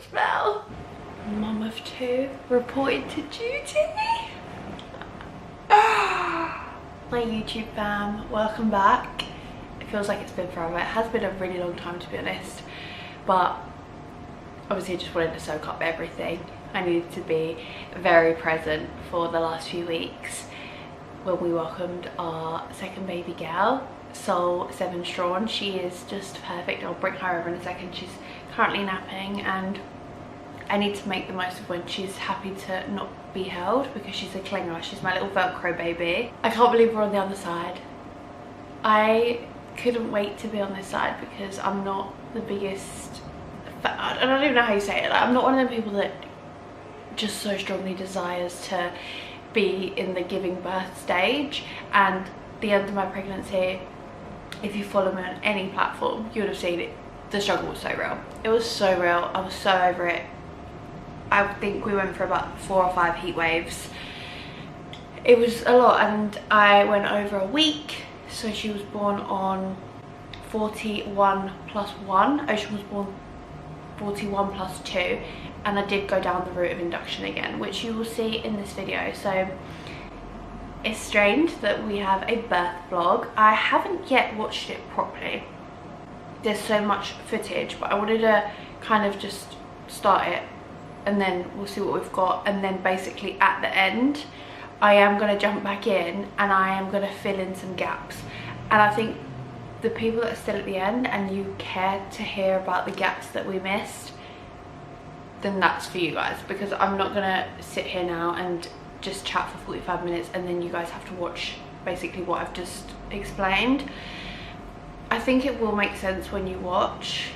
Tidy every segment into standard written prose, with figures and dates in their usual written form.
smell. Mum of two reported to duty. My YouTube fam, welcome back. It feels like it's been forever. It has been a really long time, to be honest, but obviously I just wanted to soak up everything. I needed to be very present for the last few weeks when we welcomed our second baby girl, Soul 7 Strawn. She is just perfect. I'll bring her over in a second. She's currently napping and I need to make the most of when she's happy to not be held, because she's a clinger. She's my little Velcro baby. I can't believe we're on the other side. I couldn't wait to be on this side because I'm not the biggest fan. I don't even know how you say it. Like, I'm not one of them people that just so strongly desires to be in the giving birth stage. And the end of my pregnancy, if you follow me on any platform, you would have seen it. The struggle was so real. It was so real. I was so over it. I think we went for about 4 or 5 heat waves. It was a lot, and I went over a week. So she was born on 41 plus 1. Ocean was born 41 plus 2. And I did go down the route of induction again, which you will see in this video. So it's strange that we have a birth vlog. I haven't yet watched it properly. There's so much footage, but I wanted to kind of just start it and then we'll see what we've got. And then basically at the end, I am going to jump back in and I am going to fill in some gaps. And I think the people that are still at the end and you care to hear about the gaps that we missed, then that's for you guys, because I'm not gonna sit here now and just chat for 45 minutes and then you guys have to watch basically what I've just explained. I think it will make sense when you watch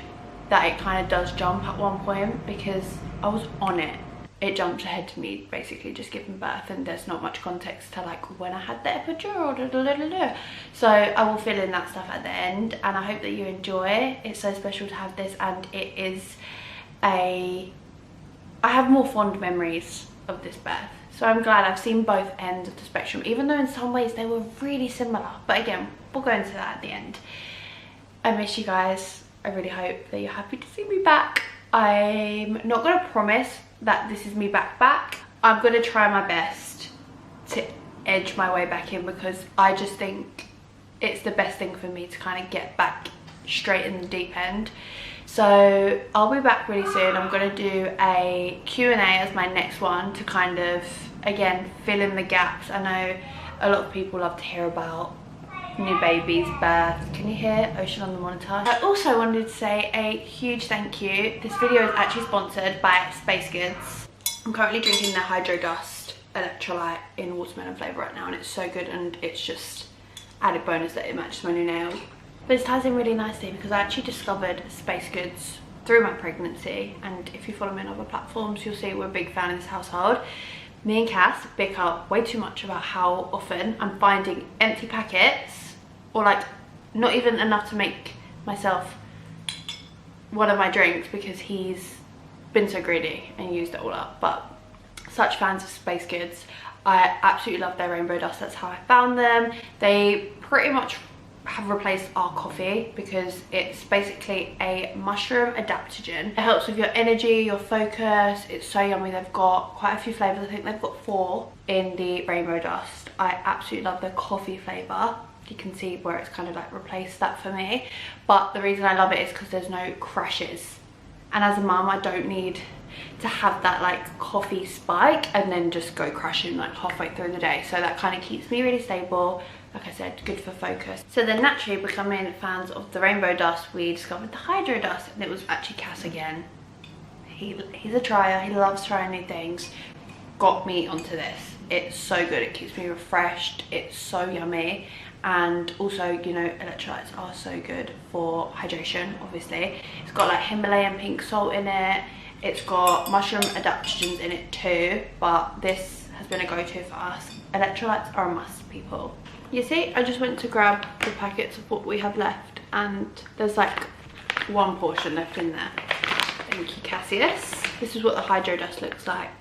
that it kind of does jump at one point, because I was on it. It jumped ahead to me basically just giving birth, and there's not much context to like when I had the epidural, so I will fill in that stuff at the end, and I hope that you enjoy. It's so special to have this, and it is I have more fond memories of this birth, so I'm glad I've seen both ends of the spectrum, even though in some ways they were really similar. But again, we'll go into that at the end. I miss you guys. I really hope that you're happy to see me back. I'm not going to promise that this is me back. I'm going to try my best to edge my way back in, because I just think it's the best thing for me to kind of get back straight in the deep end. So I'll be back really soon. I'm going to do a Q&A as my next one to kind of, again, fill in the gaps. I know a lot of people love to hear about new babies, birth. Can you hear Ocean on the monitor? I also wanted to say a huge thank you. This video is actually sponsored by Space Goods. I'm currently drinking the Hydro Dust electrolyte in watermelon flavour right now, and it's so good, and it's just added bonus that it matches my new nails. But this ties in really nicely because I actually discovered Space Goods through my pregnancy, and if you follow me on other platforms, you'll see we're a big fan in this household. Me and Cass bicker up way too much about how often I'm finding empty packets, or like not even enough to make myself one of my drinks, because he's been so greedy and used it all up. But such fans of Space Goods. I absolutely love their rainbow dust. That's how I found them. They pretty much have replaced our coffee because it's basically a mushroom adaptogen. It helps with your energy, your focus. It's so yummy. They've got quite a few flavors. I think they've got 4 in the rainbow dust. I absolutely love the coffee flavor. You can see where it's kind of like replaced that for me. But the reason I love it is because there's no crashes. And as a mum, I don't need to have that like coffee spike and then just go crashing like halfway through the day. So that kind of keeps me really stable. Like I said, good for focus. So then naturally becoming fans of the rainbow dust, we discovered the hydro dust, and it was actually Cass again. He's a trier. He loves trying new things. Got me onto this. It's so good. It keeps me refreshed. It's so yummy. And also, you know, electrolytes are so good for hydration, obviously. It's got like Himalayan pink salt in it. It's got mushroom adaptogens in it too, but this has been a go-to for us. Electrolytes are a must, people. You see, I just went to grab the packets of what we have left, and there's like 1 portion left in there. Thank you, Cassius. This is what the hydro dust looks like.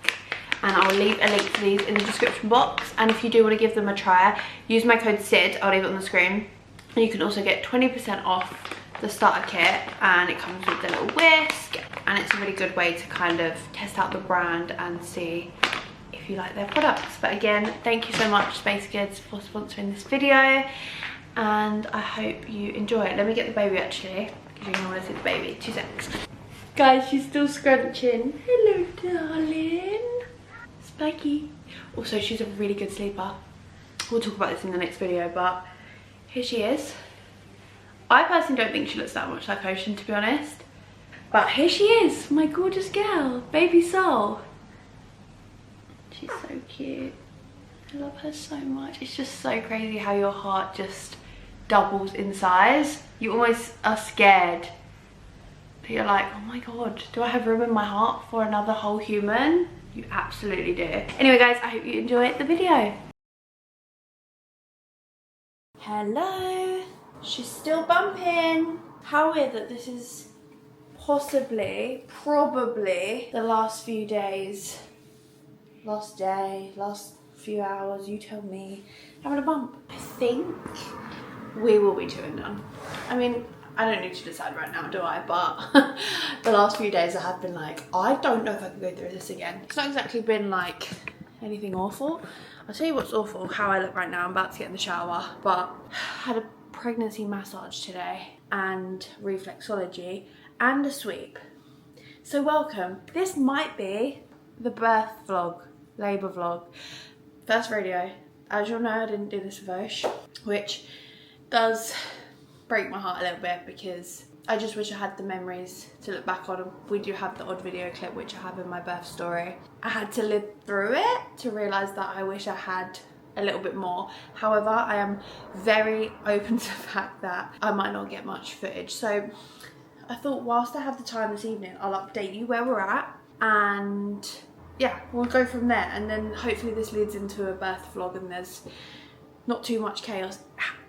And I'll leave a link to these in the description box. And if you do want to give them a try, use my code SID. I'll leave it on the screen. And you can also get 20% off the starter kit, and it comes with the little whisk, and it's a really good way to kind of test out the brand and see if you like their products. But again, thank you so much Space Goods for sponsoring this video, and I hope you enjoy it. Let me get the baby actually, because you're gonna want to see the baby. 2 seconds. Guys, she's still scrunching. Hello, darling. Spiky. Also, she's a really good sleeper. We'll talk about this in the next video, but here she is. I personally don't think she looks that much like Ocean, to be honest. But here she is, my gorgeous girl, baby soul. She's so cute. I love her so much. It's just so crazy how your heart just doubles in size. You almost are scared. But you're like, oh my God, do I have room in my heart for another whole human? You absolutely do. Anyway guys, I hope you enjoyed the video. Hello. She's still bumping. How weird that this is possibly, probably the last few days, last day, last few hours, you tell me, having a bump. I think we will be 2 and done. I mean, I don't need to decide right now, do I? But the last few days I have been like, I don't know if I can go through this again. It's not exactly been like anything awful. I'll tell you what's awful, how I look right now. I'm about to get in the shower, but I had a pregnancy massage today and reflexology and a sweep. So welcome. This might be the birth vlog, labour vlog. First radio. As you'll know, I didn't do this with Osh, which does break my heart a little bit because I just wish I had the memories to look back on. We do have the odd video clip which I have in my birth story. I had to live through it to realise that I wish I had a little bit more. However, I am very open to the fact that I might not get much footage. So I thought whilst I have the time this evening, I'll update you where we're at, and yeah, we'll go from there. And then hopefully this leads into a birth vlog and there's not too much chaos,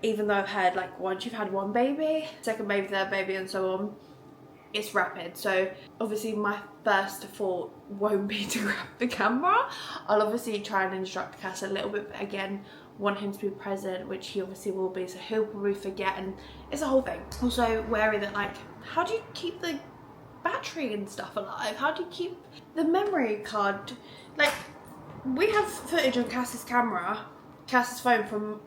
even though I've heard like once you've had one baby, second baby, third baby and so on, it's rapid. So obviously my first thought won't be to grab the camera. I'll obviously try and instruct Cass a little bit, but again, want him to be present, which he obviously will be, so he'll probably forget, and it's a whole thing. Also wary that like, how do you keep the battery and stuff alive? How do you keep the memory card? Like, we have footage on Cass's camera, Cass's phone from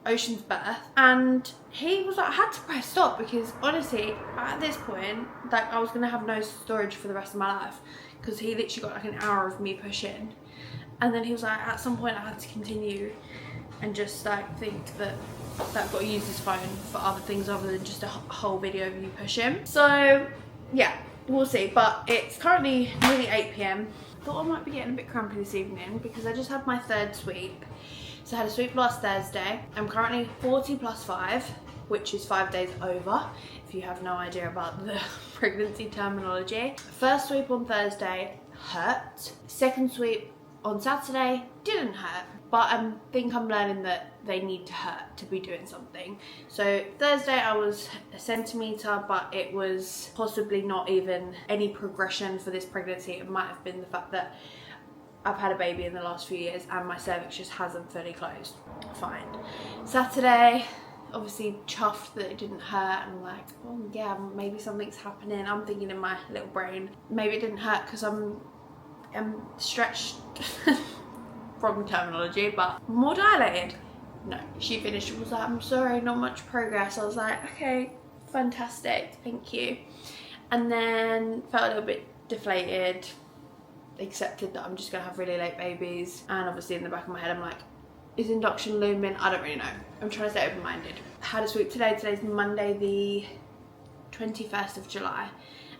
Ocean's birth, and he was like, I had to press stop because honestly at this point like I was gonna have no storage for the rest of my life, because he literally got like an hour of me pushing, and then he was like, at some point I had to continue and just like think that I've got to use this phone for other things other than just a whole video of you pushing. So yeah, we'll see. But it's currently nearly 8 PM. Thought I might be getting a bit crampy this evening because I just had my 3rd sweep. So I had a sweep last Thursday. I'm currently 40 plus 5, which is 5 days over, if you have no idea about the pregnancy terminology. First sweep on Thursday hurt. Second sweep on Saturday didn't hurt, but I think I'm learning that they need to hurt to be doing something. So Thursday I was a centimetre, but it was possibly not even any progression for this pregnancy. It might have been the fact that I've had a baby in the last few years and my cervix just hasn't fully closed. Fine. Saturday, obviously chuffed that it didn't hurt, and I'm like, oh yeah, maybe something's happening. I'm thinking in my little brain, maybe it didn't hurt because I'm stretched, wrong terminology, but more dilated. No, she finished and was like, I'm sorry, not much progress. I was like, okay, fantastic, thank you. And then felt a little bit deflated, accepted that I'm just gonna have really late babies, and obviously in the back of my head I'm like, is induction looming? I don't really know. I'm trying to stay open-minded. Had a sweep today. Today's Monday the 21st of July,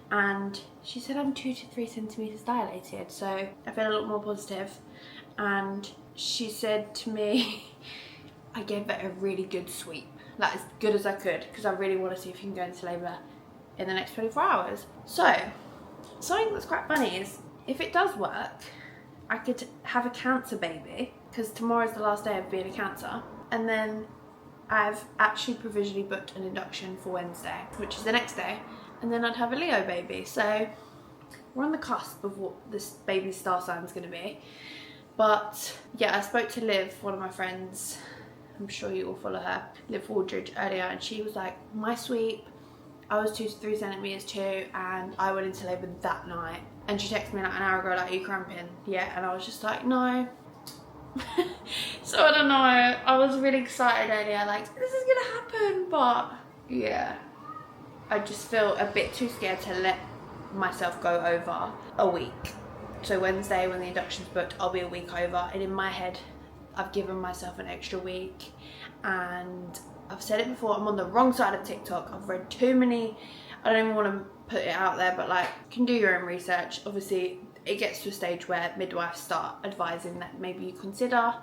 and she said I'm 2 to 3 centimeters dilated, so I feel a lot more positive. And she said to me, I gave it a really good sweep, like as good as I could, because I really want to see if you can go into labour in the next 24 hours. So something that's quite funny is, if it does work, I could have a cancer baby, because tomorrow's the last day of being a cancer, and then I've actually provisionally booked an induction for Wednesday, which is the next day, and then I'd have a Leo baby. So we're on the cusp of what this baby's star sign is going to be. But yeah, I spoke to Liv, one of my friends, I'm sure you all follow her, Liv Waldridge, earlier, and she was like, my sweep I was 2 to 3 centimeters too, and I went into labor that night. And she texted me like an hour ago, like, are you cramping? Yeah, and I was just like, no. So I don't know, I was really excited earlier, like, this is gonna happen, but yeah. I just feel a bit too scared to let myself go over a week. So Wednesday, when the induction's booked, I'll be a week over, and in my head, I've given myself an extra week. And I've said it before, I'm on the wrong side of TikTok. I've read too many, I don't even want to put it out there, but like, you can do your own research. Obviously, it gets to a stage where midwives start advising that maybe you consider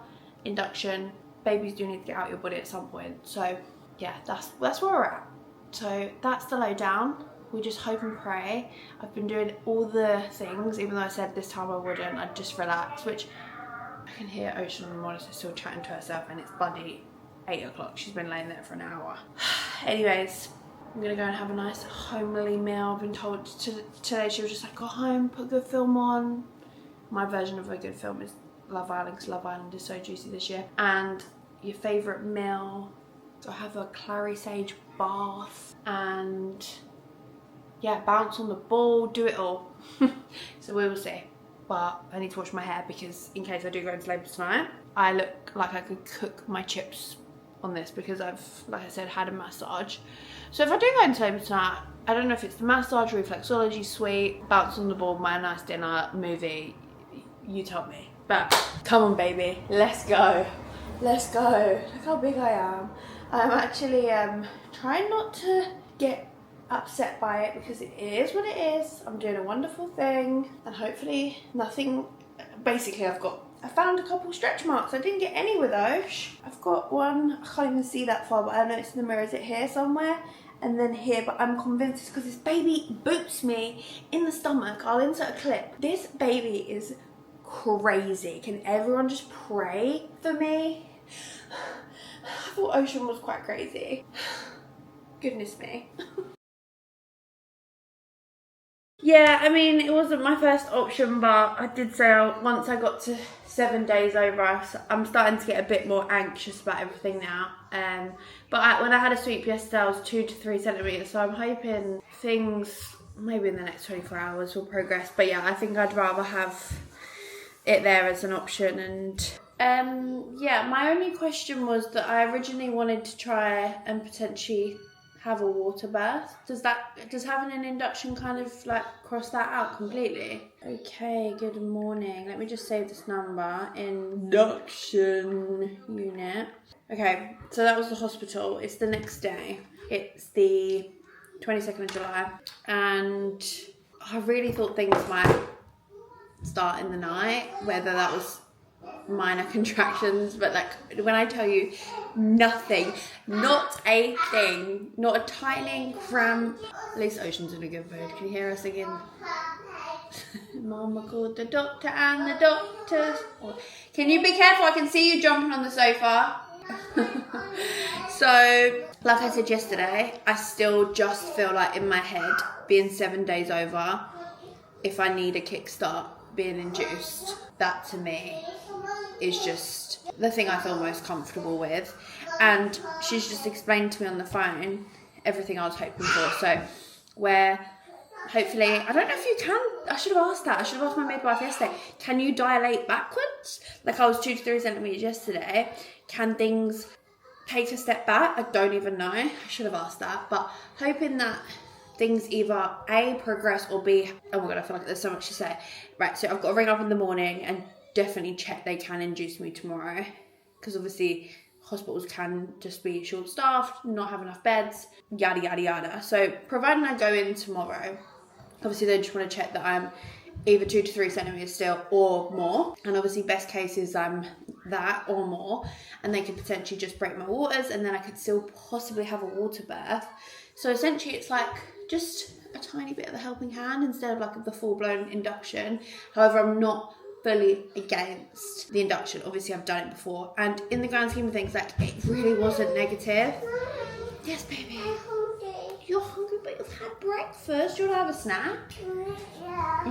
induction. Babies do need to get out your body at some point. So yeah, that's where we're at. So that's the lowdown. We just hope and pray. I've been doing all the things, even though I said this time I wouldn't. I'd just relax, which I can hear Ocean on the monitor still chatting to herself, and it's bloody 8 o'clock. She's been laying there for an hour. Anyways, I'm gonna go and have a nice homely meal. I've been told today she was just like, go home, put a good film on. My version of a good film is Love Island, because Love Island is so juicy this year. And your favourite meal. So I have a clary sage bath, and yeah, bounce on the ball, do it all. So we will see. But I need to wash my hair, because in case I do go into labour tonight, I look like I could cook my chips on this, because I've, like I said, had a massage. So if I do go into labour tonight, I don't know if it's the massage, reflexology suite, bounce on the ball, my nice dinner, movie, you tell me. But come on baby, let's go. Let's go. Look how big I am. I'm actually trying not to get upset by it, because it is what it is. I'm doing a wonderful thing, and hopefully nothing. Basically, I found a couple stretch marks. I didn't get any with those. I've got one, I can't even see that far, but I know it's in the mirror. Is it here somewhere? And then here, but I'm convinced it's because this baby boots me in the stomach. I'll insert a clip. This baby is crazy. Can everyone just pray for me? I thought Ocean was quite crazy. Goodness me. Yeah, I mean, it wasn't my first option, but I did say once I got to 7 days over, I'm starting to get a bit more anxious about everything now. But when I had a sweep yesterday, I was 2 to 3 centimeters, so I'm hoping things maybe in the next 24 hours will progress. But yeah, I think I'd rather have it there as an option. And yeah, my only question was that I originally wanted to try and potentially have a water birth. Does having an induction kind of like cross that out completely? Okay, good morning. Let me just save this number. Induction unit. Okay, so that was the hospital. It's the next day. It's the 22nd of July. And I really thought things might start in the night, whether that was minor contractions, but like when I tell you nothing, not a thing, not a tightening, cramp. At least Ocean's in a good mood. Can you hear us again? Mama called the doctor and the doctors. Can you be careful? I can see you jumping on the sofa. So like I said yesterday, I still just feel like in my head, being 7 days over, if I need a kickstart being induced, that to me is just the thing I feel most comfortable with. And she's just explained to me on the phone everything I was hoping for. So where hopefully, I don't know if you can, I should have asked that. I should have asked my midwife yesterday, can you dilate backwards? Like I was 2 to 3 centimeters yesterday. Can things take a step back? I don't even know. I should have asked that. But hoping that things either A, progress, or B, oh my god, I feel like there's so much to say. Right, so I've got to ring up in the morning and definitely check they can induce me tomorrow, because obviously hospitals can just be short-staffed, not have enough beds, yada yada yada. So providing I go in tomorrow, obviously they just want to check that I'm either 2 to 3 centimeters still or more, and obviously best case is I'm that or more, and they could potentially just break my waters, and then I could still possibly have a water birth. So essentially it's like just a tiny bit of a helping hand instead of like the full-blown induction. However, I'm not fully against the induction. Obviously I've done it before, and in the grand scheme of things, like, it really wasn't negative. Yes baby, you're hungry but you've had breakfast. Do you want to have a snack?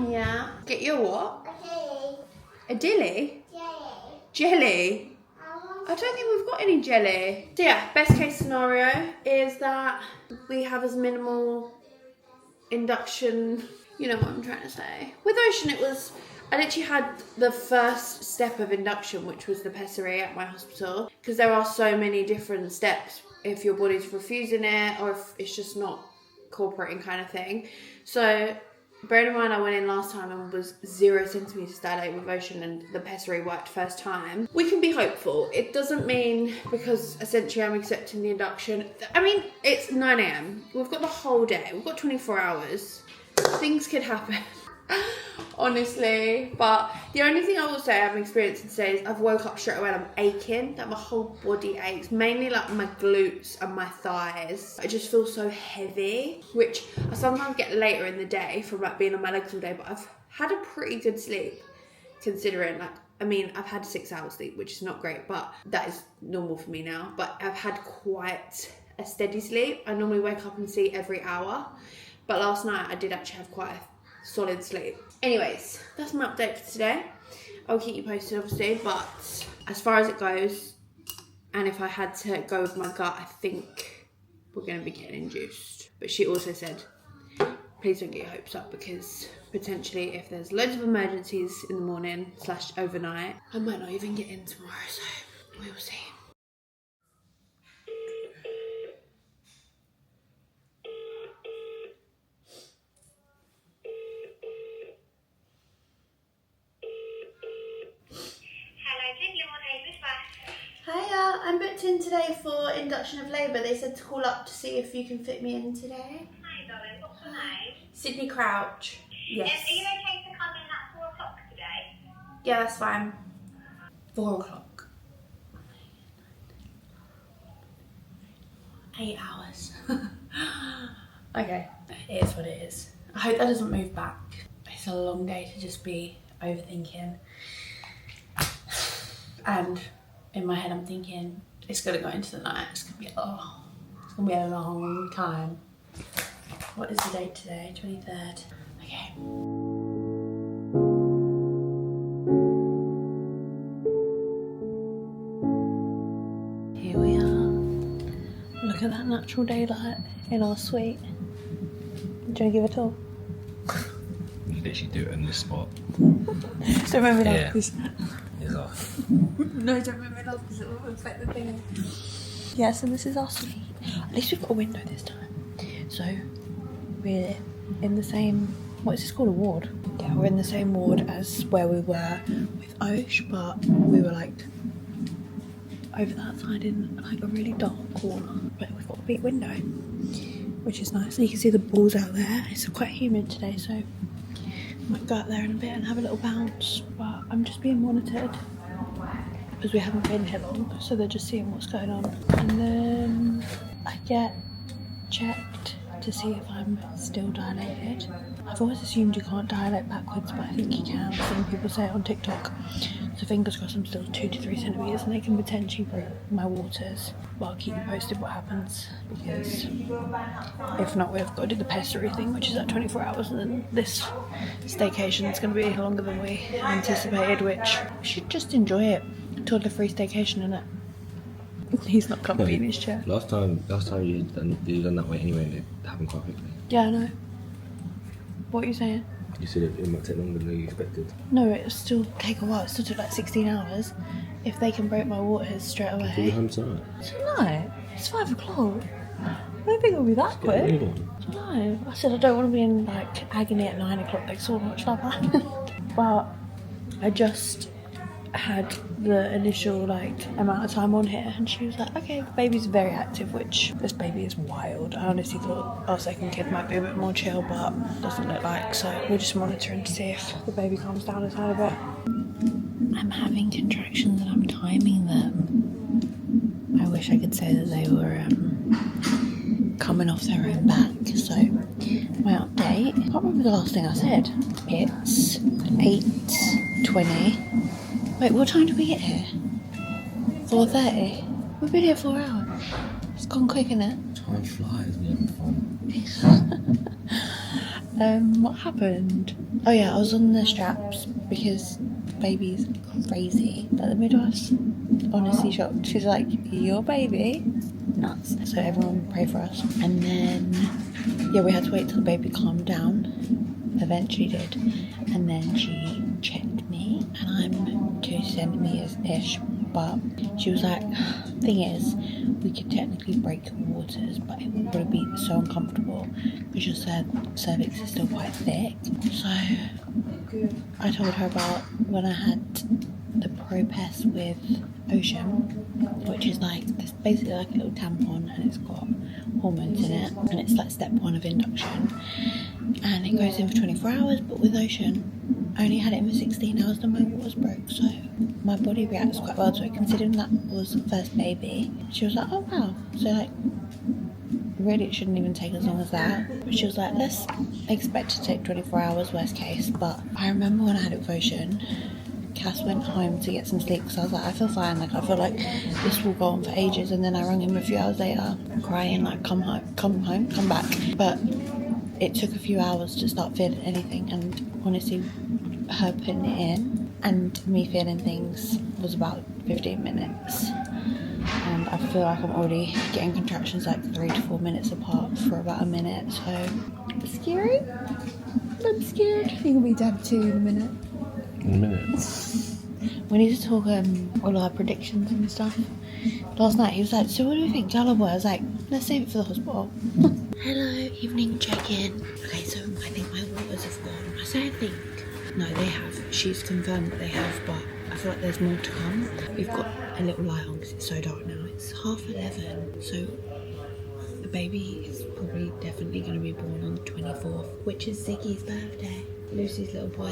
Yeah. Get you a what? A dilly? Jelly? I don't think we've got any jelly. So yeah, best case scenario is that we have as minimal induction, you know what I'm trying to say. With Ocean, I literally had the first step of induction, which was the pessary at my hospital, because there are so many different steps if your body's refusing it or if it's just not cooperating kind of thing. So bearing in mind I went in last time and was 0 centimeters dilated with Ocean and the pessary worked first time, we can be hopeful. It doesn't mean because essentially I'm accepting the induction. I mean, it's 9 AM. We've got the whole day. We've got 24 hours. Things could happen. Honestly, but the only thing I will say I'm experiencing today is I've woke up straight away and I'm aching, that my whole body aches, mainly like my glutes and my thighs. I just feel so heavy, which I sometimes get later in the day from like being on my legs all day, but I've had a pretty good sleep considering, like, I mean, I've had 6 hours sleep, which is not great, but that is normal for me now. But I've had quite a steady sleep. I normally wake up and see every hour, but last night I did actually have quite a solid sleep. Anyways, that's my update for today. I'll keep you posted obviously, but as far as it goes, and if I had to go with my gut, I think we're going to be getting induced. But she also said, please don't get your hopes up, because potentially if there's loads of emergencies in the morning / overnight, I might not even get in tomorrow, so we will see. Hiya, I'm booked in today for induction of labour. They said to call up to see if you can fit me in today. Hi darling, what's your name? Sydney Crouch. Yes. Are you okay to come in at 4 o'clock today? Yeah, that's fine. 4 o'clock. 8 hours. Okay, it is what it is. I hope that doesn't move back. It's a long day to just be overthinking. And in my head I'm thinking, it's gonna go into the night, it's gonna be a long time. What is the date today? 23rd. Okay. Here we are. Look at that natural daylight in our suite. Do you want to give it all? You literally do it on this spot. Don't remember that, because It's off. no, don't remember that because it will affect the thing. Yeah, so this is our suite. At least we've got a window this time. So we're in the same, what is this called, a ward? Yeah, we're in the same ward as where we were with Osh, but we were like over that side in like a really dark corner. But we've got a big window, which is nice. And you can see the balls out there. It's quite humid today, so I might go out there in a bit and have a little bounce. But I'm just being monitored because we haven't been here long, so they're just seeing what's going on. And then I get checked to see if I'm still dilated. I've always assumed you can't dilate backwards, but I think you can. I've seen people say it on TikTok. So fingers crossed I'm still 2 to 3 centimetres and they can potentially break my waters. But I'll keep you posted what happens, because if not, we've got to do the pessary thing, which is at 24 hours, and then this staycation is going to be longer than we anticipated, which we should just enjoy it. Toddler-free staycation, innit? He's not comfy in his chair. Last time you done that way anyway, and it happened quite quickly. Yeah, I know. What are you saying? You said it might take longer than you expected. No, it'll still take a while. It still took like 16 hours. If they can break my waters straight away. So you're home tonight? Tonight? It's 5 o'clock. I don't think it'll be that quick. No, I said I don't want to be in like agony at 9 o'clock. Like so much like that. But I just had the initial like amount of time on here, and she was like, okay, the baby's very active, which this baby is wild. I honestly thought our second kid might be a bit more chill, but doesn't look like, so we're just monitoring to see if the baby calms down a tiny bit. I'm having contractions and I'm timing them. I wish I could say that they were coming off their own back. So my update, I can't remember the last thing I said. It's 8:20. Wait, what time did we get here? 4:30? We've been here 4 hours. It's gone quick, innit? Time flies when you're having fun. What happened? Oh yeah, I was on the straps because the baby's crazy. But the midwife's honestly shocked. She's like, your baby? Nuts. So everyone pray for us. And then, yeah, we had to wait till the baby calmed down. Eventually did. And then she checked me, and I'm 2 centimeters-ish. But she was like, thing is, we could technically break the waters, but it would probably be so uncomfortable because your cervix is still quite thick. So I told her about when I had the ProPes with Ocean, which is like, it's basically like a little tampon, and it's got hormones in it, and it's like step 1 of induction, and it goes in for 24 hours. But with Ocean, I only had it in for 16 hours, then my waters broke, so my body reacts quite well to it, considering that was the first baby. She was like, oh wow, so like really it shouldn't even take as long as that. But she was like, let's expect to take 24 hours worst case. But I remember when I had it with Ocean, Cass went home to get some sleep because I was like, I feel fine, like I feel like this will go on for ages. And then I rang him a few hours later crying like, come back. But it took a few hours to start feeling anything, and honestly her putting it in and me feeling things was about 15 minutes, and I feel like I'm already getting contractions like 3 to 4 minutes apart for about a minute. So scary. I'm scared. I think we'll be to have 2 in a minute. In a minute. We need to talk all our predictions and stuff. Last night he was like, so what do you think, girl or boy? I was like, let's save it for the hospital. Hello, evening check-in. Okay, so I think my waters have gone. I say I think. No, they have. She's confirmed that they have, but I feel like there's more to come. We've got a little light on because it's so dark now. It's 11:30, so the baby is probably definitely going to be born on the 24th, which is Ziggy's birthday. Lucy's little boy.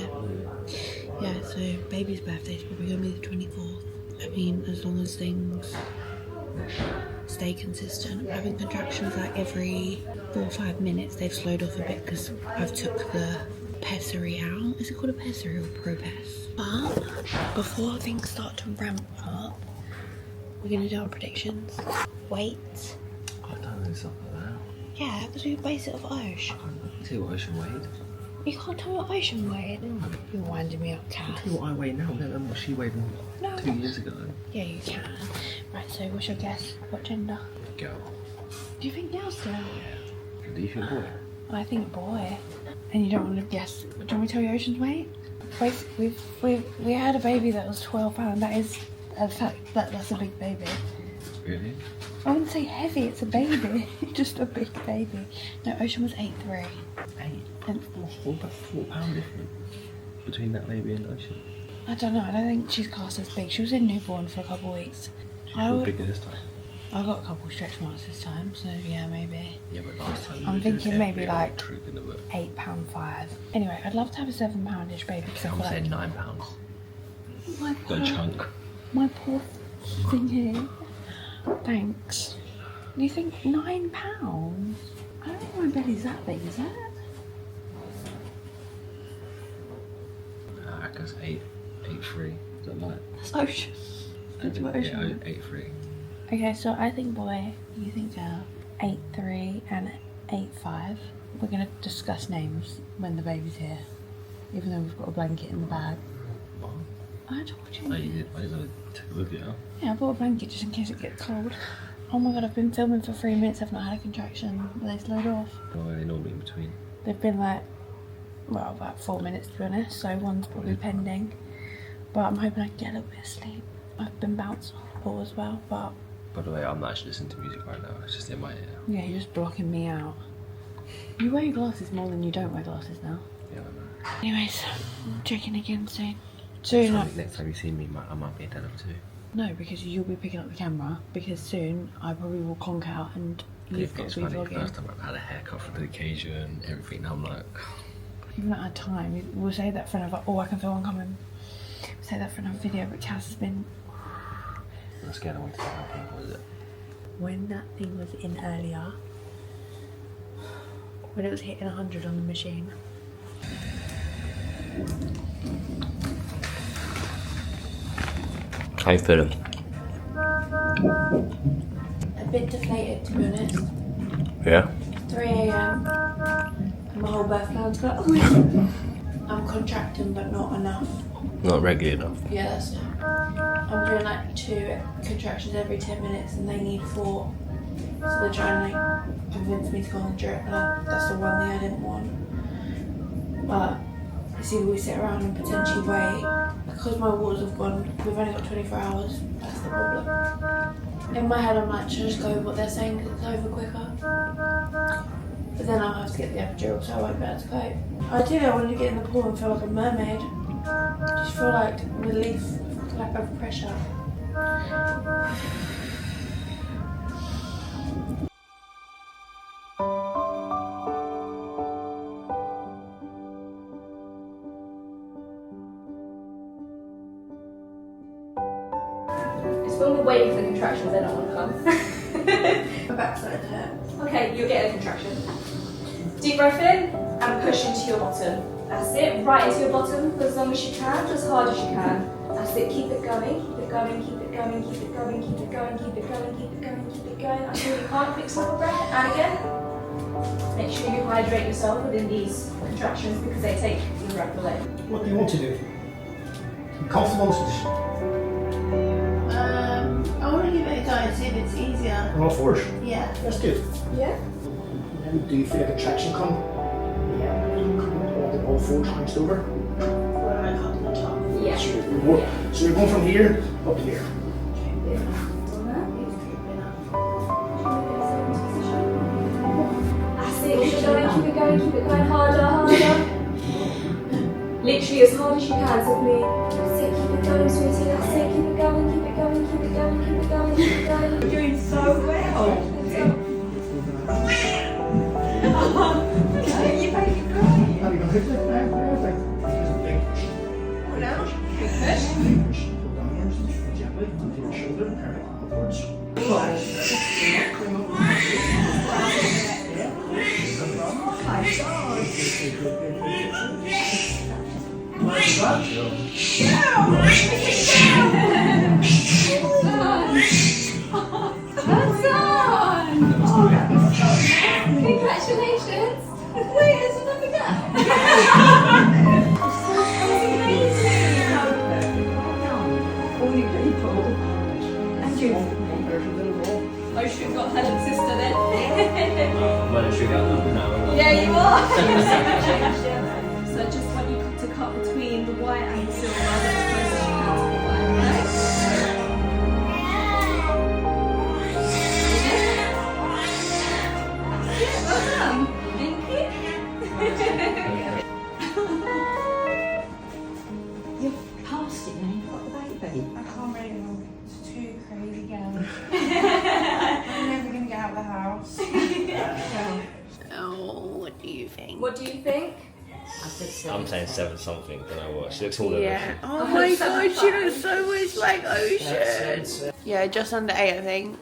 Yeah, so baby's birthday is probably going to be the 24th. I mean, as long as things stay consistent. I'm having contractions like every 4 or 5 minutes. They've slowed off a bit because I've took the pessary out. Is it called a pessary or ProPes? But before things start to ramp up, we're going to do our predictions. Weight. I don't know stuff like that. Yeah, because we base it off Osh. I can't tell you what Ocean weighed. You can't tell me what Ocean weighed. You're winding me up, I Cass. can tell you what I weigh now, better than what she weighed 2 years ago. Yeah, you can. Right, so what's your guess? What gender? Girl. Do you think girl still? Yeah. Do you think boy? I think boy. And you don't want to guess. Do you want me to tell you Ocean's weight? Wait, we had a baby that was 12 pounds. That is a fact. That's a big baby. Really? I wouldn't say heavy. It's a baby. Just a big baby. No, Ocean was 8'3". 8? And What about £4 difference between that baby and Ocean? I don't know. I don't think she's classed as big. She was in newborn for a couple of weeks. She's bigger this time. I got a couple of stretch marks this time, so yeah, maybe. Yeah, but last time I'm thinking maybe like £8.5. £8.5. Anyway, I'd love to have a 7-poundish baby because I I'm feel saying like £9. my Got a chunk. My poor thing here. Thanks. You think £9? I don't think my belly's that big, is it? I guess 8.3. Is that right? That's Ocean. That's what Ocean. Yeah, 8.3. Okay, so I think boy, you think girl. 8'3" and 8'5". We're gonna discuss names when the baby's here, even though we've got a blanket in the bag. What? I told you. Oh, you did? I didn't take a look at it. Yeah, I bought a blanket just in case it gets cold. Oh my god, I've been filming for 3 minutes. I've not had a contraction. They slowed off. What are they normally in between? They've been like, well, about 4 minutes to be honest. So one's probably pending. But I'm hoping I can get a little bit of sleep. I've been bounced off the ball as well, but. By the way, I'm not actually listening to music right now. It's just in my ear. Yeah, you're just blocking me out. You wear your glasses more than you don't wear glasses now. Yeah, I know. Anyways, I'm checking again soon. Next time you see me, I might be a dad too. No, because you'll be picking up the camera. Because soon I probably will conk out and you've got It's to be funny. vlogging. First time I've had a haircut for the occasion, everything. I'm like, You've not had time. We'll say that for another. Oh, I can feel one coming. We'll say that for another video. But Cass has been. I'm scared I want to see how painful is it. When that thing was in earlier, when it was hitting 100 on the machine. How you feeling? A bit deflated, to be honest. Yeah? 3 AM. And my whole birth plan's got away. I'm contracting, but not enough. Not regularly enough. Yeah, that's it. I'm doing like 2 contractions every 10 minutes and they need 4. So they're trying to like convince me to go on the drip, and that's the one thing I didn't want. But it's either we sit around and potentially wait. Because my waters have gone, we've only got 24 hours, that's the problem. In my head I'm like, should I just go with what they're saying because it's over quicker? But then I'll have to get the epidural, so I won't be able to go. Ideally I wanted to get in the pool and feel like a mermaid. Just feel like relief, like overpressure. When we're waiting for the contractions, they don't want to come. My backside hurts. Okay, you'll get a contraction. Deep breath in and push into your bottom. That's it, right into your bottom for as long as you can, as hard as you can. That's it, keep it going, keep it going, keep it going, keep it going, keep it going, keep it going, keep it going, keep it going until you can't fix up a breath. And again, make sure you hydrate yourself within these contractions because they take your breath away. What do you want to do? Comfortable position. I want to give it a go and see if it's easier. All fours. Yeah. Let's do it. Yeah? And do you feel the traction come? Yeah. All 4 times over. What am I up the top? Yeah. So you're going from here up to here. That's it, keep it going, harder. Literally as hard as you can, simply. That's it, keep it going, sweetie. That's it, keep it going, keep it going, keep it going, keep it going, keep it going. You're doing so well. You make it great. Have you got it? Perfect. Oh no. Good Push. Pull downwards, gently, onto your shoulder, and upwards. Congratulations! Wait, there's another guy! All you people. And you. Ocean got her little sister then. I'm sure you now. Yeah, you are. So I just want you to cut between the white and the silver as close as you can to the white, right? Well done. Thank you. You're past it now, you've got the baby. I can't wait anymore. It's too crazy again. I'm never going to get out of the house. Oh, what do you think? What do you think? I'm saying 7 something, don't know what. She looks taller than Yeah. Oh my god, she looks so much like Ocean. Yeah, just under 8, I think.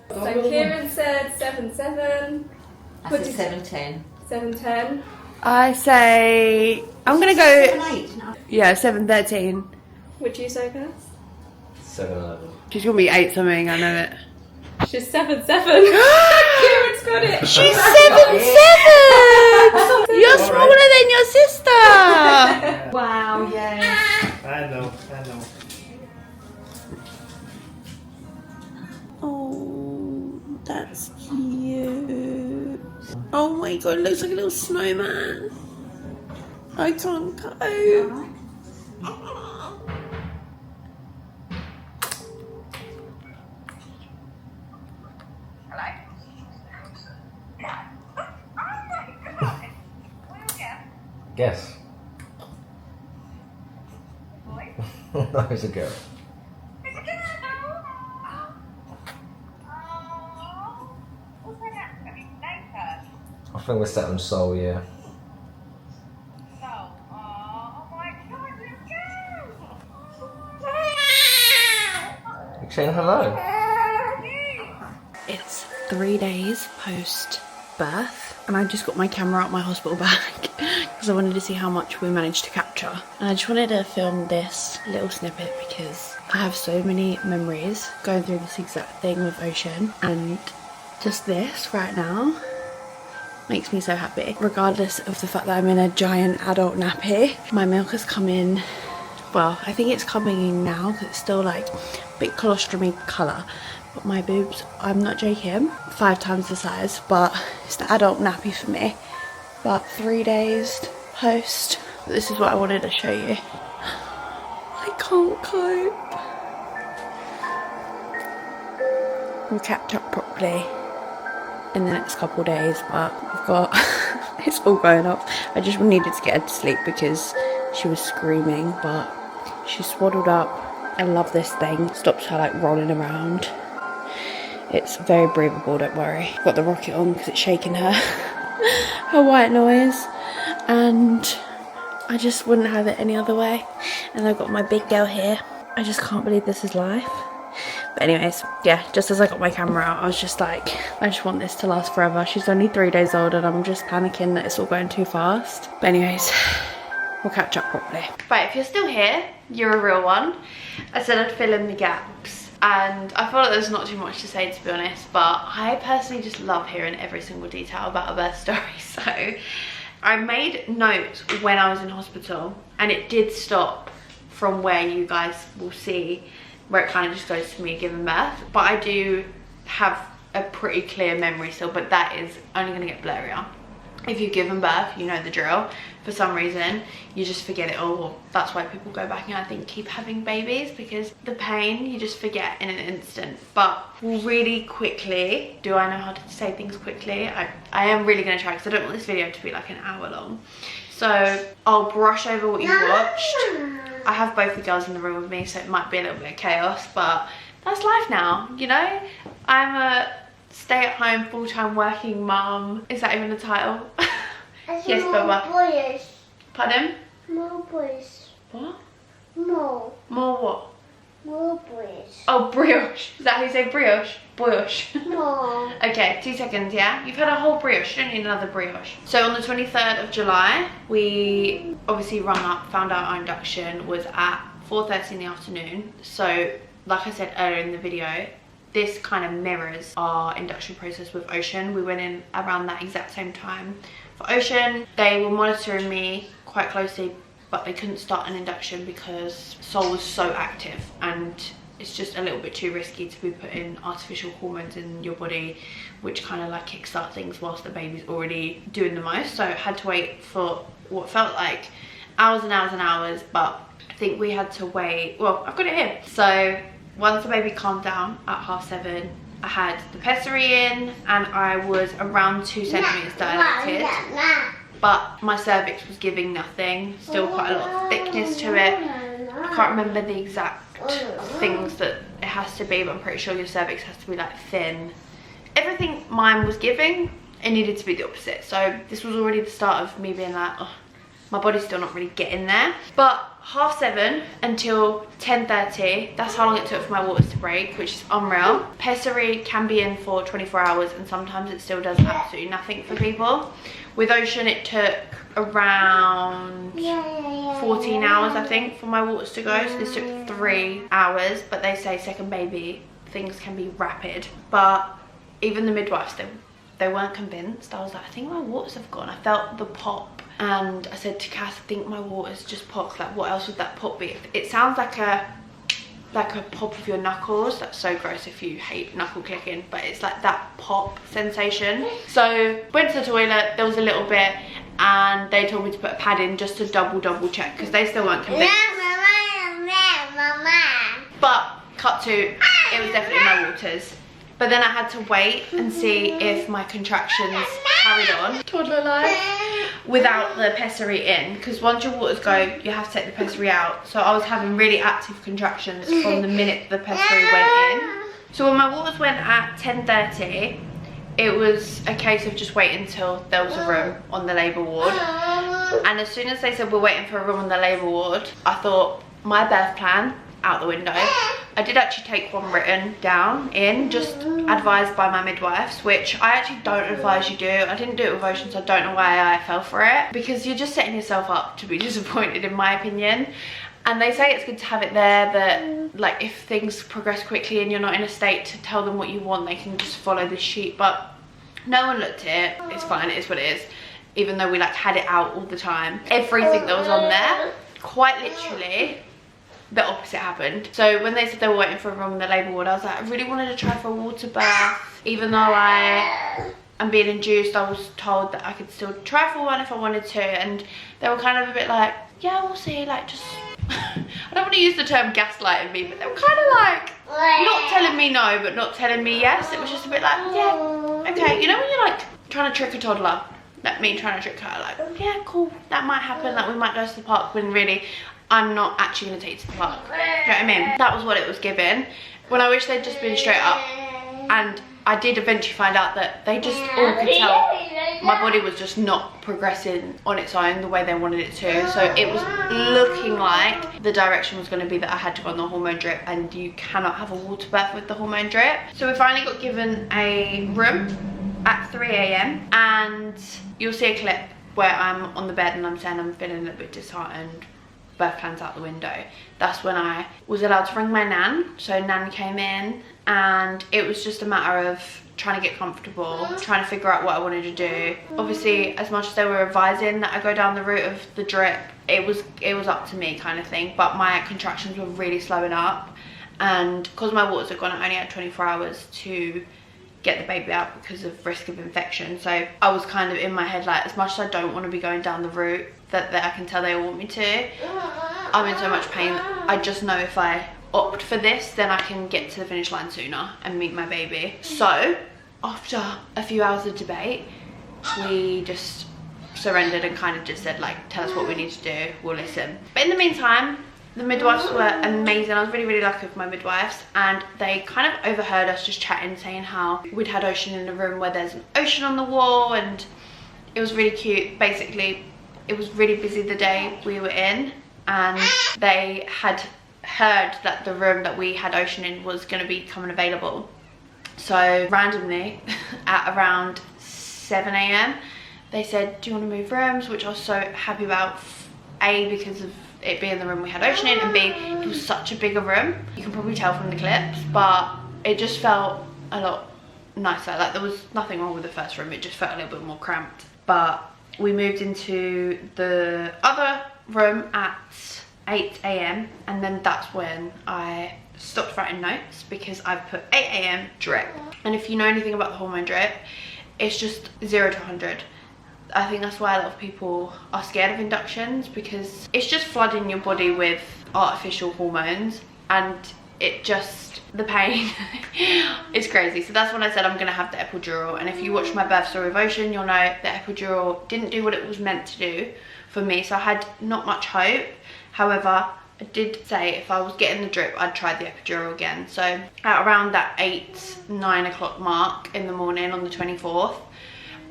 So Kieran said 7'7". I What said did- 7'10". 7'10". I say I'm gonna go. 7'8". No. Yeah, 7'13". Would you say, Cass? 7'11". She's gonna be 8 something. I know it. She's 7'7". Kieran's got it. She's 7'7". You're smaller than your sister. Wow, yeah. I know. Oh, that's cute. Oh my god, it looks like a little snowman. I can't go. Guess. No, it's a girl. I think we're set on Seoul, yeah. You're saying hello. It's 3 days post birth, and I just got my camera out my hospital bag because I wanted to see how much we managed to capture. And I just wanted to film this little snippet because I have so many memories going through this exact thing with Ocean, and just this right now makes me so happy. Regardless of the fact that I'm in a giant adult nappy, my milk has come in well, I think it's coming in now because it's still like a bit colostrum-y colour. But my boobs, I'm not joking, 5 times the size, but it's the adult nappy for me. But 3 days post, this is what I wanted to show you. I can't cope. We'll catch up properly in the next couple of days, but I've got it's all going off. I just needed to get her to sleep because she was screaming, but she's swaddled up. I love this thing. Stops her like rolling around. It's very breathable, don't worry. Got the rocket on because it's shaking her her white noise, and I just wouldn't have it any other way. And I've got my big girl here. I just can't believe this is life. But anyways, yeah, just as I got my camera out, I was just like, I just want this to last forever. She's only 3 days old and I'm just panicking that it's all going too fast. But anyways, we'll catch up properly. Right, if you're still here, you're a real one. I said I'd fill in the gaps, and I feel like there's not too much to say, to be honest, but I personally just love hearing every single detail about a birth story. So I made notes when I was in hospital, and it did stop from where you guys will see, where it kind of just goes to me giving birth. But I do have a pretty clear memory still, but that is only going to get blurrier. If you've given birth, you know the drill. For some reason, you just forget it all. That's why people go back and I think keep having babies, because the pain, you just forget in an instant. But really quickly, do I know how to say things quickly? I am really going to try, because I don't want this video to be like an hour long. So I'll brush over what you watched. I have both the girls in the room with me, so it might be a little bit of chaos, but that's life now, you know? I'm a stay-at-home, full-time working mum. Is that even a title? Yes, Baba. Brioche. Pardon? More brioche. What? More. More what? More brioche. Oh, brioche. Is that how you say brioche? Brioche. More. Okay, 2 seconds, yeah? You've had a whole brioche, you don't need another brioche. So on the 23rd of July, we obviously rung up, found out our induction was at 4:30 in the afternoon. So, like I said earlier in the video, this kind of mirrors our induction process with Ocean. We went in around that exact same time. For Ocean, they were monitoring me quite closely, but they couldn't start an induction because Sol was so active, and it's just a little bit too risky to be putting artificial hormones in your body, which kind of like kickstart things whilst the baby's already doing the most. So I had to wait for what felt like hours and hours and hours, but I think we had to wait. Well, I've got it here. So once the baby calmed down at 7:30, I had the pessary in, and I was around 2 centimeters dilated. But my cervix was giving nothing, still quite a lot of thickness to it. I can't remember the exact things that it has to be, but I'm pretty sure your cervix has to be like thin. Everything mine was giving, it needed to be the opposite. So this was already the start of me being like, oh, my body's still not really getting there. But 7:30 until 10:30, that's how long it took for my waters to break, which is unreal. Pessary can be in for 24 hours, and sometimes it still does absolutely nothing for people. With Ocean, it took around 14 hours, I think, for my waters to go. So this took 3 hours, but they say second baby, things can be rapid. But even the midwives, they weren't convinced. I was like, I think my waters have gone. I felt the pop, and I said to Cass, I think my waters just popped. Like, what else would that pop be? It sounds like a pop of your knuckles. That's so gross if you hate knuckle clicking, but it's like that pop sensation. So went to the toilet, there was a little bit, and they told me to put a pad in just to double check, because they still weren't convinced. But cut to, it was definitely my waters. But then I had to wait and see if my contractions carried on, toddler life, without the pessary in, because once your waters go, you have to take the pessary out. So I was having really active contractions from the minute the pessary went in. So when my waters went at 10:30, it was a case of just waiting until there was a room on the labour ward. And as soon as they said we're waiting for a room on the labour ward, I thought, my birth plan out the window. I did actually take one written down in, just advised by my midwives, which I actually don't advise you do. I didn't do it with Ocean, so I don't know why I fell for it, because you're just setting yourself up to be disappointed, in my opinion. And they say it's good to have it there, that like if things progress quickly and you're not in a state to tell them what you want, they can just follow the sheet. But no one looked at it. It's fine, it is what it is. Even though we like had it out all the time, everything that was on there, quite literally the opposite happened. So when they said they were waiting for a room in the labour ward, I was like, I really wanted to try for a water birth. Even though I am being induced, I was told that I could still try for one if I wanted to. And they were kind of a bit like, yeah, we'll see, like just... I don't want to use the term gaslighting me, but they were kind of like, not telling me no, but not telling me yes. It was just a bit like, yeah, okay. You know when you're like trying to trick a toddler? Like me trying to trick her, like, oh, yeah, cool, that might happen, like we might go to the park, when really I'm not actually going to take you to the park. Do you know what I mean? That was what it was given. When I wish they'd just been straight up. And I did eventually find out that they just all could tell my body was just not progressing on its own the way they wanted it to. So it was looking like the direction was going to be that I had to go on the hormone drip, and you cannot have a water birth with the hormone drip. So we finally got given a room at 3 AM, and you'll see a clip where I'm on the bed and I'm saying I'm feeling a little bit disheartened, birth plan's out the window. That's when I was allowed to ring my nan. So nan came in, and it was just a matter of trying to get comfortable, trying to figure out what I wanted to do. Obviously, as much as they were advising that I go down the route of the drip, it was up to me kind of thing. But my contractions were really slowing up, and because my waters had gone, I only had 24 hours to get the baby out because of risk of infection. So I was kind of in my head like, as much as I don't want to be going down the route that I can tell they want me to, I'm in so much pain. I just know if I opt for this, then I can get to the finish line sooner and meet my baby. So after a few hours of debate, we just surrendered and kind of just said like, tell us what we need to do, we'll listen. But in the meantime, the midwives were amazing. I was really, really lucky with my midwives, and they kind of overheard us just chatting, saying how we'd had Ocean in a room where there's an ocean on the wall, and it was really cute. Basically, it was really busy the day we were in, and they had heard that the room that we had Ocean in was going to be coming available. So randomly at around 7 AM they said, do you want to move rooms? Which I was so happy about, A, because of it being the room we had Ocean in, and B, it was such a bigger room. You can probably tell from the clips, but it just felt a lot nicer. Like there was nothing wrong with the first room, it just felt a little bit more cramped. But we moved into the other room at 8 AM, and then that's when I stopped writing notes, because I've put 8 AM drip. And if you know anything about the hormone drip, it's just 0 to 100. I think that's why a lot of people are scared of inductions, because it's just flooding your body with artificial hormones, and it just, the pain is crazy. So that's when I said I'm gonna have the epidural. And if you watch my birth story of Ocean, you'll know the epidural didn't do what it was meant to do for me, so I had not much hope. However, I did say if I was getting the drip, I'd try the epidural again. So at around that 9 o'clock mark in the morning on the 24th,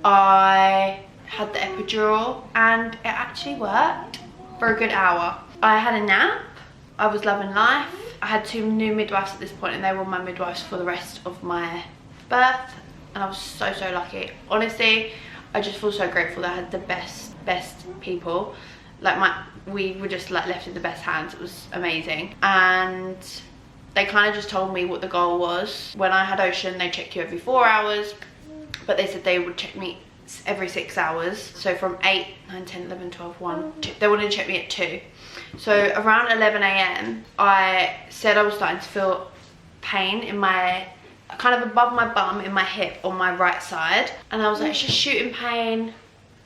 I had the epidural, and it actually worked for a good hour. I had a nap, I was loving life. I had 2 new midwives at this point, and they were my midwives for the rest of my birth, and I was so lucky. Honestly, I just feel so grateful that I had the best people. Like we were just like left in the best hands. It was amazing. And they kind of just told me what the goal was. When I had Ocean, they check you every 4 hours, but they said they would check me every 6 hours. So from 8, 9, 10, 11, 12, 1, 2, they wanted to check me at 2. So around 11 AM, I said I was starting to feel pain in my, kind of above my bum, in my hip on my right side. And I was like, it's just shooting pain.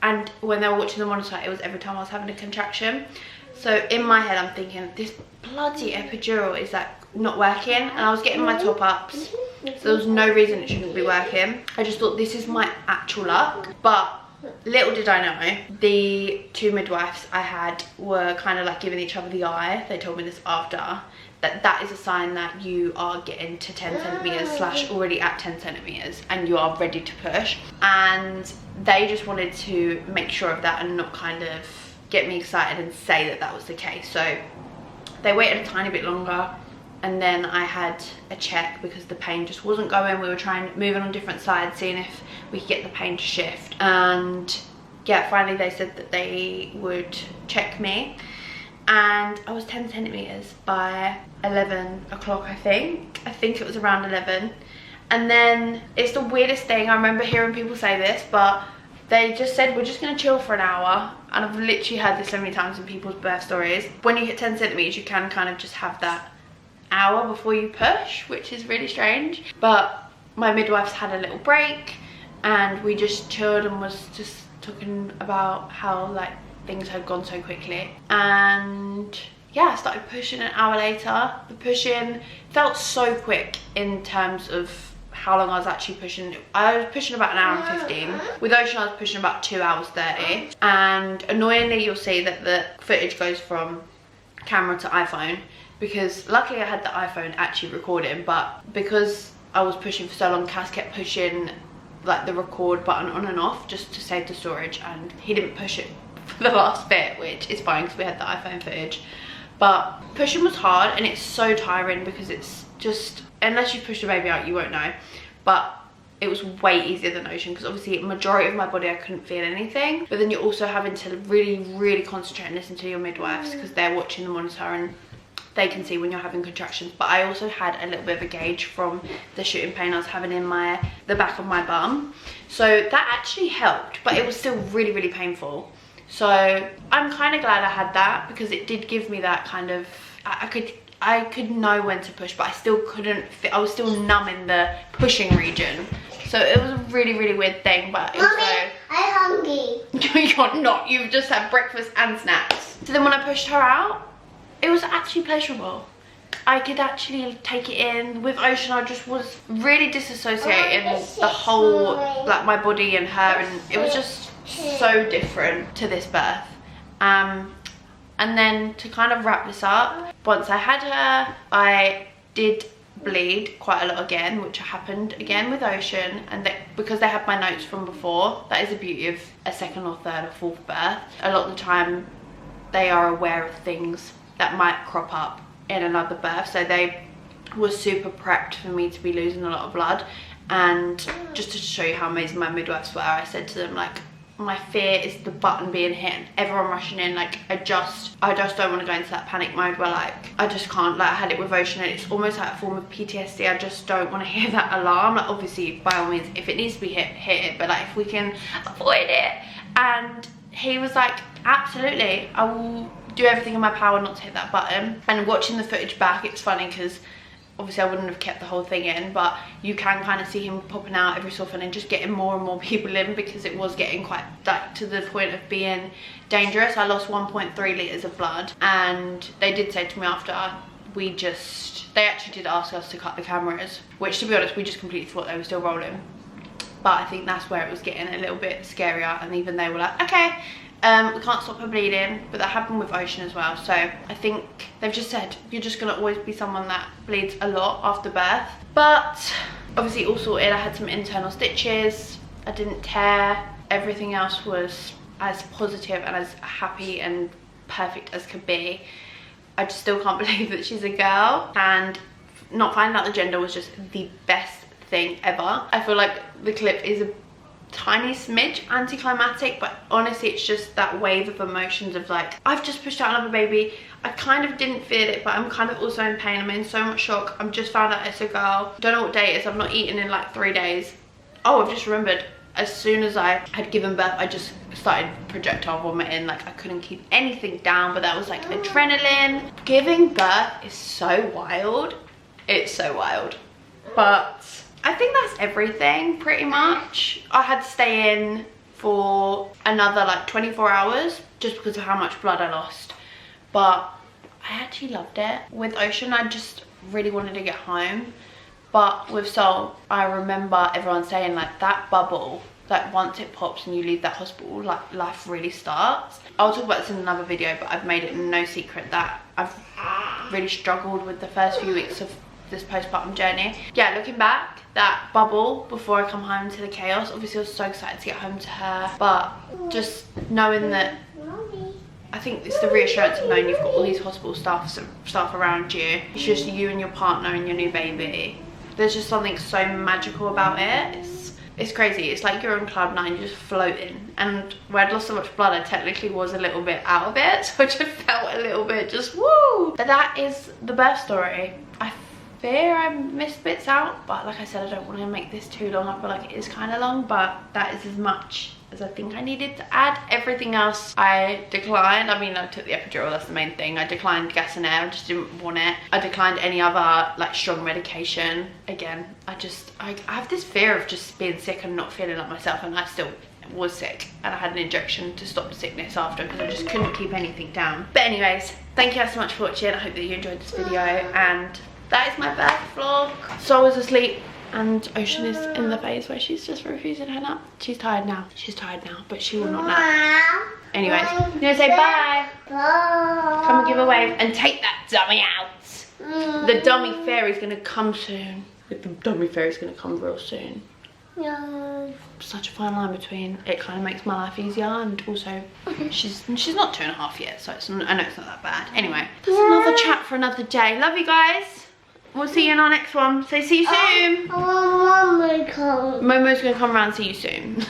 And when they were watching the monitor, it was every time I was having a contraction. So in my head, I'm thinking, this bloody epidural is like not working. And I was getting my top ups, so there was no reason it shouldn't be working. I just thought, this is my actual luck. But little did I know, the 2 midwives I had were kind of like giving each other the eye. They told me this after, that is a sign that you are getting to 10 centimeters / already at 10 centimeters and you are ready to push. And they just wanted to make sure of that and not kind of get me excited and say that that was the case. So they waited a tiny bit longer, and then I had a check because the pain just wasn't going. We were moving on different sides, seeing if we could get the pain to shift. And yeah, finally they said that they would check me, and I was 10 centimeters by 11 o'clock, I think it was around 11. And then it's the weirdest thing, I remember hearing people say this, but they just said, we're just gonna chill for an hour and I've literally heard this so many times in people's birth stories, when you hit 10 centimeters, you can kind of just have that hour before you push, which is really strange. But my midwife's had a little break and we just chilled and was just talking about how like things had gone so quickly. And yeah, I started pushing an hour later. The pushing felt so quick in terms of how long I was actually pushing. I was pushing about an hour and 15. With Ocean, I was pushing about 2 hours 30. And annoyingly, you'll see that the footage goes from camera to iPhone, because luckily I had the iPhone actually recording, but because I was pushing for so long, Cass kept pushing like the record button on and off just to save the storage, and he didn't push it for the last bit, which is fine because we had the iPhone footage. But pushing was hard and it's so tiring because it's just, unless you push the baby out, you won't know. But it was way easier than Ocean because obviously majority of my body I couldn't feel anything, but then you're also having to really concentrate and listen to your midwives because they're watching the monitor and they can see when you're having contractions. But I also had a little bit of a gauge from the shooting pain I was having in the back of my bum, so that actually helped, but it was still really painful. So I'm kind of glad I had that because it did give me that kind of, I could know when to push, but I still couldn't fit. I was still numb in the pushing region. So it was a really weird thing, but also... Mommy, I'm hungry. You're not, you've just had breakfast and snacks. So then when I pushed her out, it was actually pleasurable. I could actually take it in. With Ocean, I just was really disassociating the whole, like my body and her, and it was just so different to this birth. And then to kind of wrap this up, once I had her, I did bleed quite a lot again, which happened again with Ocean, and because they had my notes from before, that is the beauty of a second or third or fourth birth. A lot of the time they are aware of things that might crop up in another birth, so they were super prepped for me to be losing a lot of blood. And just to show you how amazing my midwives were, I said to them, like, my fear is the button being hit and everyone rushing in. Like, I just don't want to go into that panic mode where like I just can't. Like, I had it with Ocean and it's almost like a form of PTSD. I just don't want to hear that alarm. Like, obviously by all means, if it needs to be hit, hit it, but like if we can avoid it. And he was like, absolutely, I will do everything in my power not to hit that button. And watching the footage back, it's funny because obviously I wouldn't have kept the whole thing in, but you can kind of see him popping out every so often and just getting more and more people in, because it was getting quite like to the point of being dangerous. I lost 1.3 litres of blood, and they did say to me after, they actually did ask us to cut the cameras, which to be honest we just completely thought they were still rolling. But I think that's where it was getting a little bit scarier, and even they were like, okay, we can't stop her bleeding. But that happened with Ocean as well. So I think they've just said you're just gonna always be someone that bleeds a lot after birth. But obviously all sorted. I had some internal stitches, I didn't tear, everything else was as positive and as happy and perfect as could be. I just still can't believe that she's a girl, and not finding out the gender was just the best thing ever. I feel like the clip is a tiny smidge anticlimactic, but honestly it's just that wave of emotions of like, I've just pushed out another baby, I kind of didn't feel it, but I'm kind of also in pain, I'm in so much shock, I've just found out it's a girl, don't know what day it is, I've not eaten in like 3 days. Oh, I've just remembered, as soon as I had given birth, I just started projectile vomiting, like I couldn't keep anything down, but that was like adrenaline. Giving birth is so wild, it's so wild. But I think that's everything pretty much. I had to stay in for another like 24 hours just because of how much blood I lost, but I actually loved it. With Ocean, I just really wanted to get home, but with Sol, I remember everyone saying like that bubble, like once it pops and you leave that hospital, like life really starts. I'll talk about this in another video, but I've made it no secret that I've really struggled with the first few weeks of this postpartum journey. Yeah, looking back, that bubble before I come home to the chaos, obviously I was so excited to get home to her, but just knowing that, I think it's the reassurance of knowing you've got all these hospital staff around you. It's just you and your partner and your new baby. There's just something so magical about it. It's crazy. It's like you're on cloud 9, you're just floating. And where I'd lost so much blood, I technically was a little bit out of it, so I just felt a little bit just woo. But that is the birth story. I fear I missed bits out, but like I said, I don't want to make this too long. I feel like it is kind of long, but that is as much as I think I needed to add. Everything else I declined. I mean, I took the epidural, that's the main thing. I declined gas and air, I just didn't want it. I declined any other like strong medication. Again, I have this fear of just being sick and not feeling like myself, and I still was sick, and I had an injection to stop the sickness after because I just couldn't keep anything down. But anyways, thank you guys so much for watching. I hope that you enjoyed this video, and that is my birth vlog. So I was asleep, and Ocean is in the phase where she's just refusing her nap. She's tired now, but she will not nap. Anyways, you wanna say bye? Bye. Come and give a wave and take that dummy out. The dummy fairy's gonna come soon. The dummy fairy's gonna come real soon. No. Such a fine line between it kind of makes my life easier, and also she's not 2.5 yet, so I know it's not that bad. Anyway, that's another chat for another day. Love you guys. We'll see you in our next one. So see you soon. I want Mama to come. Momo's gonna come around and see you soon.